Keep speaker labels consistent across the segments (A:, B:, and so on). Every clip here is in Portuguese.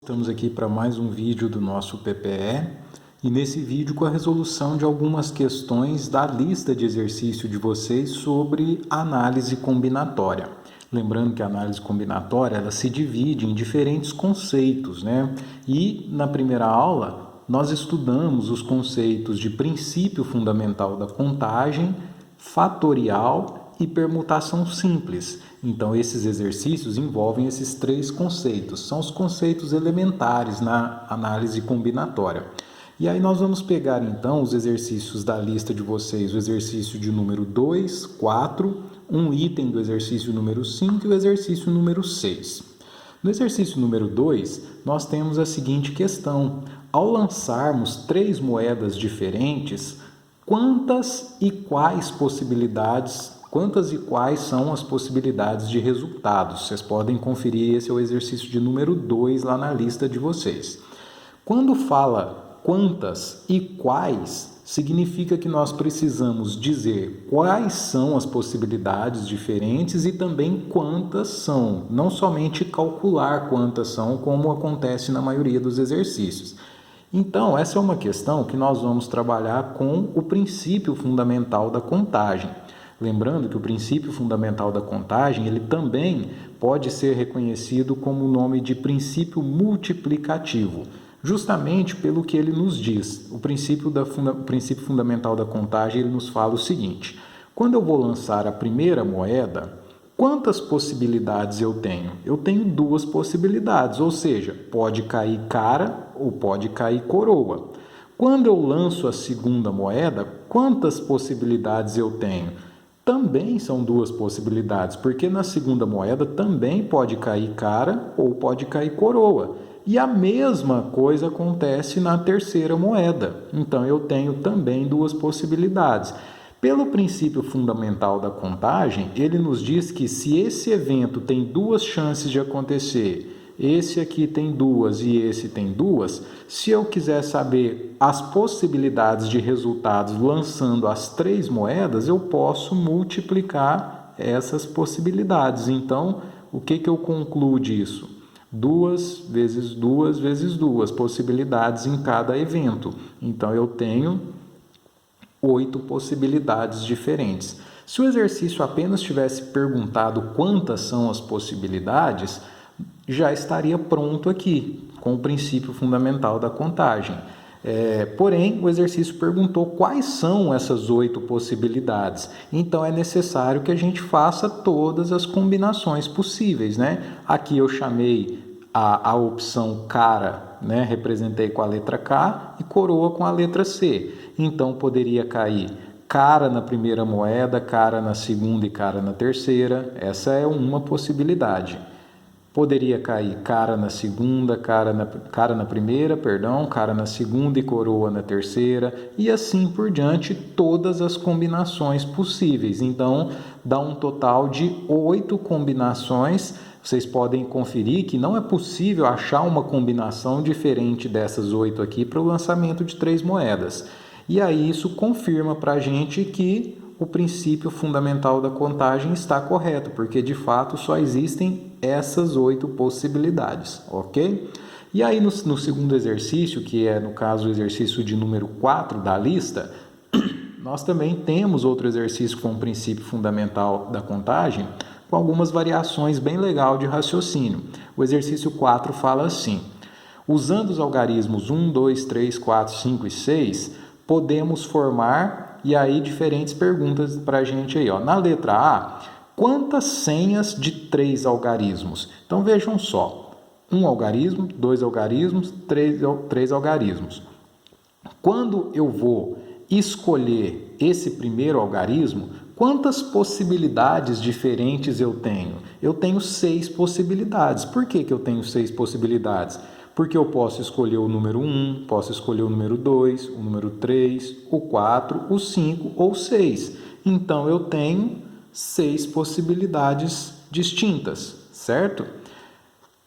A: Estamos aqui para mais um vídeo do nosso PPE e nesse vídeo com a resolução de algumas questões da lista de exercício de vocês sobre análise combinatória. Lembrando que a análise combinatória ela se divide em diferentes conceitos, né? E na primeira aula nós estudamos os conceitos de princípio fundamental da contagem, fatorial e permutação simples. Então, esses exercícios envolvem esses três conceitos, são os conceitos elementares na análise combinatória. E aí nós vamos pegar então os exercícios da lista de vocês, o exercício de número 2, 4, um item do exercício número 5 e o exercício número 6. No exercício número 2, nós temos a seguinte questão: ao lançarmos três moedas diferentes, quantas e quais são as possibilidades de resultados? Vocês podem conferir, esse é o exercício de número 2 lá na lista de vocês. Quando fala quantas e quais, significa que nós precisamos dizer quais são as possibilidades diferentes e também quantas são, não somente calcular quantas são, como acontece na maioria dos exercícios. Então, essa é uma questão que nós vamos trabalhar com o princípio fundamental da contagem. Lembrando que o princípio fundamental da contagem, ele também pode ser reconhecido como o nome de princípio multiplicativo, justamente pelo que ele nos diz. O princípio fundamental da contagem, ele nos fala o seguinte: quando eu vou lançar a primeira moeda, quantas possibilidades eu tenho? Eu tenho duas possibilidades, ou seja, pode cair cara ou pode cair coroa. Quando eu lanço a segunda moeda, quantas possibilidades eu tenho? Também são duas possibilidades, porque na segunda moeda também pode cair cara ou pode cair coroa. E a mesma coisa acontece na terceira moeda. Então, eu tenho também duas possibilidades. Pelo princípio fundamental da contagem, ele nos diz que se esse evento tem duas chances de acontecer, esse aqui tem duas e esse tem duas, se eu quiser saber as possibilidades de resultados lançando as três moedas, eu posso multiplicar essas possibilidades. Então, o que eu concluo disso? 2 vezes 2 vezes 2 possibilidades em cada evento. Então, eu tenho 8 possibilidades diferentes. Se o exercício apenas tivesse perguntado quantas são as possibilidades, já estaria pronto aqui, com o princípio fundamental da contagem. Porém, o exercício perguntou quais são essas 8 possibilidades. Então, é necessário que a gente faça todas as combinações possíveis, né? Aqui eu chamei a opção cara, né? Representei com a letra K e coroa com a letra C. Então, poderia cair cara na primeira moeda, cara na segunda e cara na terceira. Essa é uma possibilidade. Poderia cair cara na segunda, cara na primeira, cara na segunda e coroa na terceira, e assim por diante, todas as combinações possíveis. Então, dá um total de 8 combinações. Vocês podem conferir que não é possível achar uma combinação diferente dessas 8 aqui para o lançamento de 3 moedas. E aí isso confirma para a gente que o princípio fundamental da contagem está correto, porque de fato só existem essas 8 possibilidades, ok? E aí no segundo exercício, que é no caso o exercício de número 4 da lista, nós também temos outro exercício com o princípio fundamental da contagem, com algumas variações bem legais de raciocínio. O exercício 4 fala assim: usando os algarismos 1, 2, 3, 4, 5 e 6, podemos formar... E aí, diferentes perguntas para a gente aí, ó. Na letra A, quantas senhas de 3 algarismos? Então, vejam só. 1 algarismo, 2 algarismos, 3 algarismos. Quando eu vou escolher esse primeiro algarismo, quantas possibilidades diferentes eu tenho? Eu tenho 6 possibilidades. Por que eu tenho 6 possibilidades? Porque eu posso escolher o número 1, posso escolher o número 2, o número 3, o 4, o 5 ou 6. Então, eu tenho 6 possibilidades distintas, certo?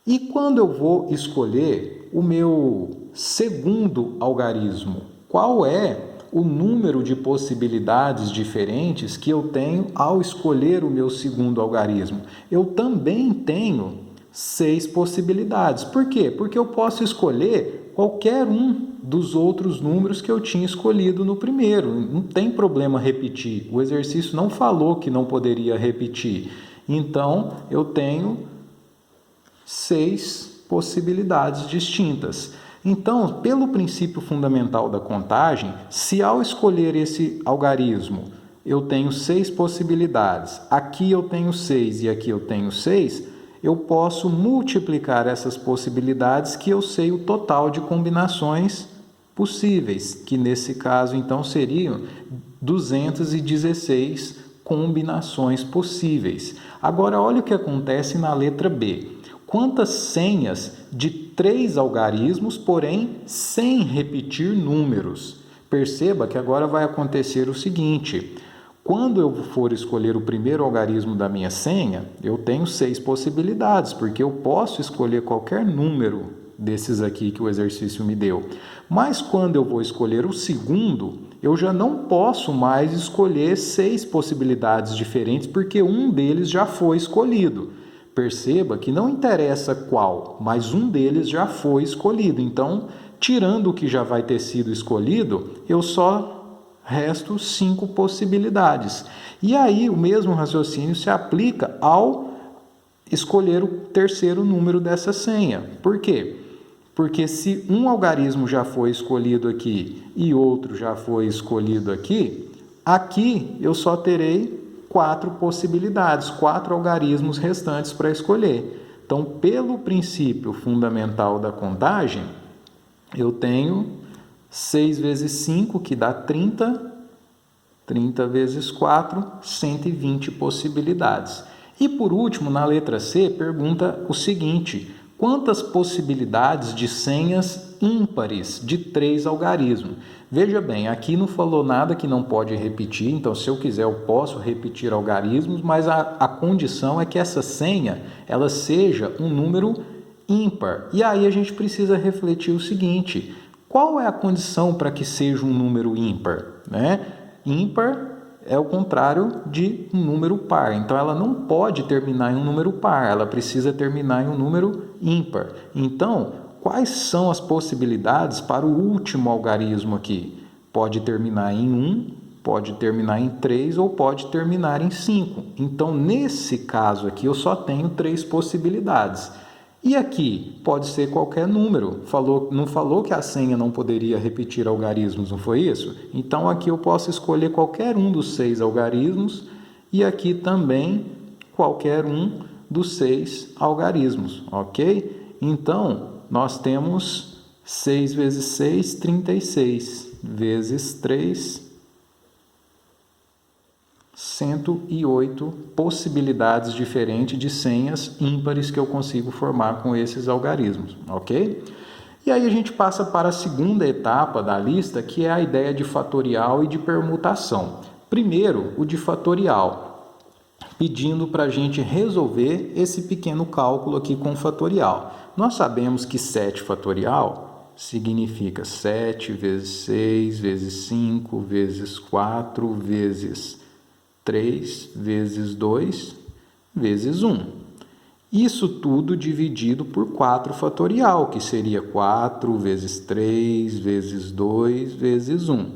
A: E quando eu vou escolher o meu segundo algarismo, qual é o número de possibilidades diferentes que eu tenho ao escolher o meu segundo algarismo? Eu também tenho 6 possibilidades. Por quê? Porque eu posso escolher qualquer um dos outros números que eu tinha escolhido no primeiro. Não tem problema repetir. O exercício não falou que não poderia repetir. Então, eu tenho 6 possibilidades distintas. Então, pelo princípio fundamental da contagem, se ao escolher esse algarismo eu tenho 6 possibilidades, aqui eu tenho 6 e aqui eu tenho 6, eu posso multiplicar essas possibilidades que eu sei o total de combinações possíveis, que nesse caso então seriam 216 combinações possíveis. Agora, olha o que acontece na letra B. Quantas senhas de 3 algarismos, porém sem repetir números? Perceba que agora vai acontecer o seguinte: quando eu for escolher o primeiro algarismo da minha senha, eu tenho 6 possibilidades, porque eu posso escolher qualquer número desses aqui que o exercício me deu. Mas quando eu vou escolher o segundo, eu já não posso mais escolher 6 possibilidades diferentes, porque um deles já foi escolhido. Perceba que não interessa qual, mas um deles já foi escolhido. Então, tirando o que já vai ter sido escolhido, eu só resto 5 possibilidades. E aí o mesmo raciocínio se aplica ao escolher o terceiro número dessa senha. Por quê? Porque se um algarismo já foi escolhido aqui e outro já foi escolhido aqui, aqui eu só terei 4 possibilidades, 4 algarismos restantes para escolher. Então, pelo princípio fundamental da contagem, eu tenho 6 vezes 5, que dá 30. 30 vezes 4, 120 possibilidades. E por último, na letra C, pergunta o seguinte: quantas possibilidades de senhas ímpares de 3 algarismos? Veja bem, aqui não falou nada que não pode repetir, então se eu quiser eu posso repetir algarismos, mas a condição é que essa senha ela seja um número ímpar. E aí a gente precisa refletir o seguinte: qual é a condição para que seja um número ímpar? Ímpar é o contrário de um número par. Então, ela não pode terminar em um número par, ela precisa terminar em um número ímpar. Então, quais são as possibilidades para o último algarismo aqui? Pode terminar em 1, pode terminar em 3 ou pode terminar em 5. Então, nesse caso aqui, eu só tenho 3 possibilidades. E aqui pode ser qualquer número. Não falou que a senha não poderia repetir algarismos, não foi isso? Então aqui eu posso escolher qualquer um dos 6 algarismos e aqui também qualquer um dos 6 algarismos, ok? Então nós temos 6 vezes 6, 36, vezes 3, 108 possibilidades diferentes de senhas ímpares que eu consigo formar com esses algarismos, ok? E aí a gente passa para a segunda etapa da lista, que é a ideia de fatorial e de permutação. Primeiro, o de fatorial, pedindo para a gente resolver esse pequeno cálculo aqui com fatorial. Nós sabemos que 7 fatorial significa 7 vezes 6, vezes 5, vezes 4, vezes 3 vezes 2 vezes 1. Isso tudo dividido por 4 fatorial, que seria 4 vezes 3 vezes 2 vezes 1.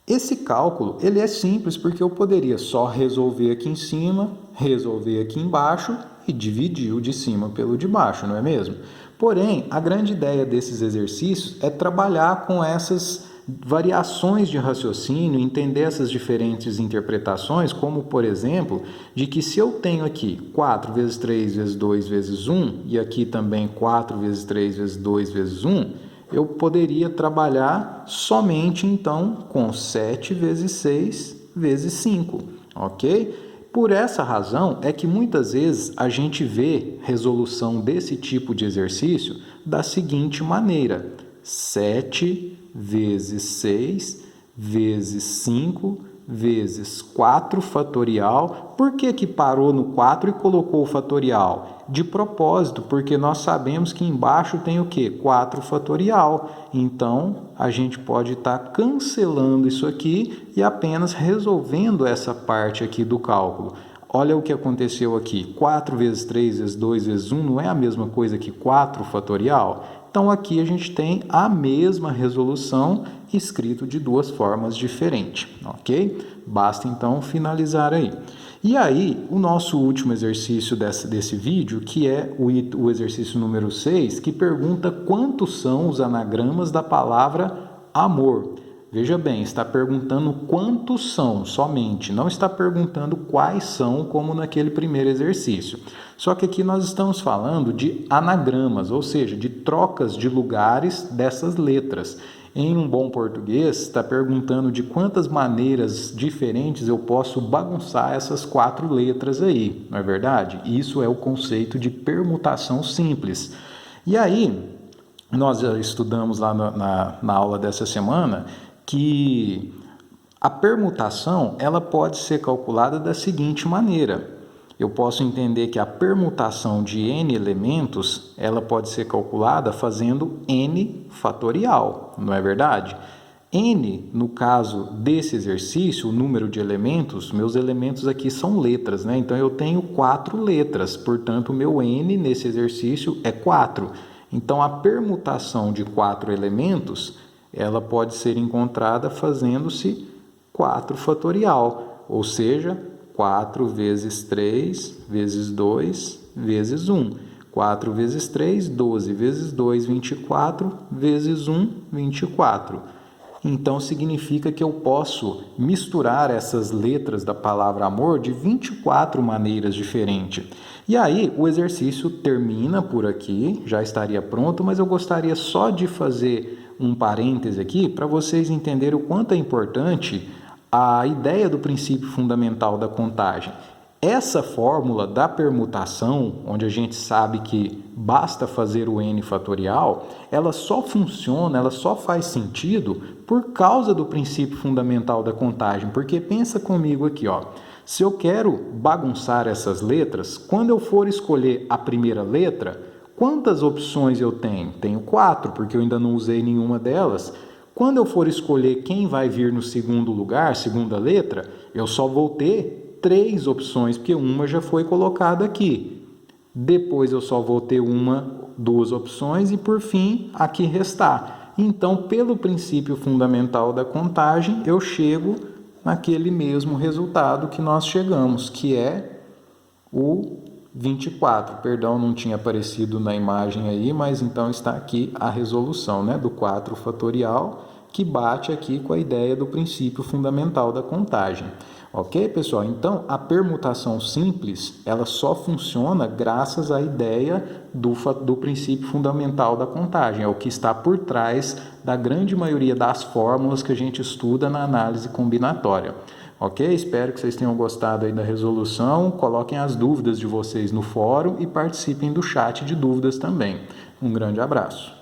A: Esse cálculo ele é simples porque eu poderia só resolver aqui em cima, resolver aqui embaixo e dividir o de cima pelo de baixo, não é mesmo? Porém, a grande ideia desses exercícios é trabalhar com essas variações de raciocínio, entender essas diferentes interpretações, como, por exemplo, de que se eu tenho aqui 4 vezes 3 vezes 2 vezes 1, e aqui também 4 vezes 3 vezes 2 vezes 1, eu poderia trabalhar somente, então, com 7 vezes 6 vezes 5, ok? Por essa razão é que muitas vezes a gente vê resolução desse tipo de exercício da seguinte maneira: 7 vezes 6 vezes 5 vezes 4 fatorial. Por que parou no 4 e colocou o fatorial? De propósito, porque nós sabemos que embaixo tem o quê? 4 fatorial. Então, a gente pode estar cancelando isso aqui e apenas resolvendo essa parte aqui do cálculo. olha o que aconteceu aqui. 4 vezes 3 vezes 2 vezes 1 não é a mesma coisa que 4 fatorial? Então, aqui a gente tem a mesma resolução escrito de duas formas diferentes, ok? Basta, então, finalizar aí. E aí, o nosso último exercício desse vídeo, que é o exercício número 6, que pergunta quantos são os anagramas da palavra amor. Veja bem, está perguntando quantos são somente, não está perguntando quais são, como naquele primeiro exercício. Só que aqui nós estamos falando de anagramas, ou seja, de trocas de lugares dessas letras. Em um bom português, está perguntando de quantas maneiras diferentes eu posso bagunçar essas 4 letras aí, não é verdade? Isso é o conceito de permutação simples. E aí, nós já estudamos lá na aula dessa semana que a permutação ela pode ser calculada da seguinte maneira. Eu posso entender que a permutação de n elementos ela pode ser calculada fazendo n fatorial, não é verdade? N, no caso desse exercício, o número de elementos, meus elementos aqui são letras, né? Então eu tenho 4 letras, portanto o meu n nesse exercício é 4. Então a permutação de 4 elementos ela pode ser encontrada fazendo-se 4 fatorial, ou seja, 4 vezes 3 vezes 2 vezes 1. 4 vezes 3, 12 vezes 2, 24 vezes 1, 24. Então significa que eu posso misturar essas letras da palavra amor de 24 maneiras diferentes. E aí o exercício termina por aqui, já estaria pronto, mas eu gostaria só de fazer um parêntese aqui para vocês entenderem o quanto é importante a ideia do princípio fundamental da contagem. Essa fórmula da permutação, onde a gente sabe que basta fazer o n fatorial, ela só funciona, ela só faz sentido por causa do princípio fundamental da contagem. Porque pensa comigo aqui, ó, se eu quero bagunçar essas letras, quando eu for escolher a primeira letra, quantas opções eu tenho? Tenho 4, porque eu ainda não usei nenhuma delas. Quando eu for escolher quem vai vir no segundo lugar, segunda letra, eu só vou ter 3 opções, porque uma já foi colocada aqui. Depois eu só vou ter 2 opções e, por fim, aqui restar. Então, pelo princípio fundamental da contagem, eu chego naquele mesmo resultado que nós chegamos, que é o 24. Perdão, não tinha aparecido na imagem aí, mas então está aqui a resolução, né, do 4 fatorial, que bate aqui com a ideia do princípio fundamental da contagem. Ok, pessoal? Então, a permutação simples, ela só funciona graças à ideia do princípio fundamental da contagem. É o que está por trás da grande maioria das fórmulas que a gente estuda na análise combinatória. Ok? Espero que vocês tenham gostado aí da resolução. Coloquem as dúvidas de vocês no fórum e participem do chat de dúvidas também. Um grande abraço.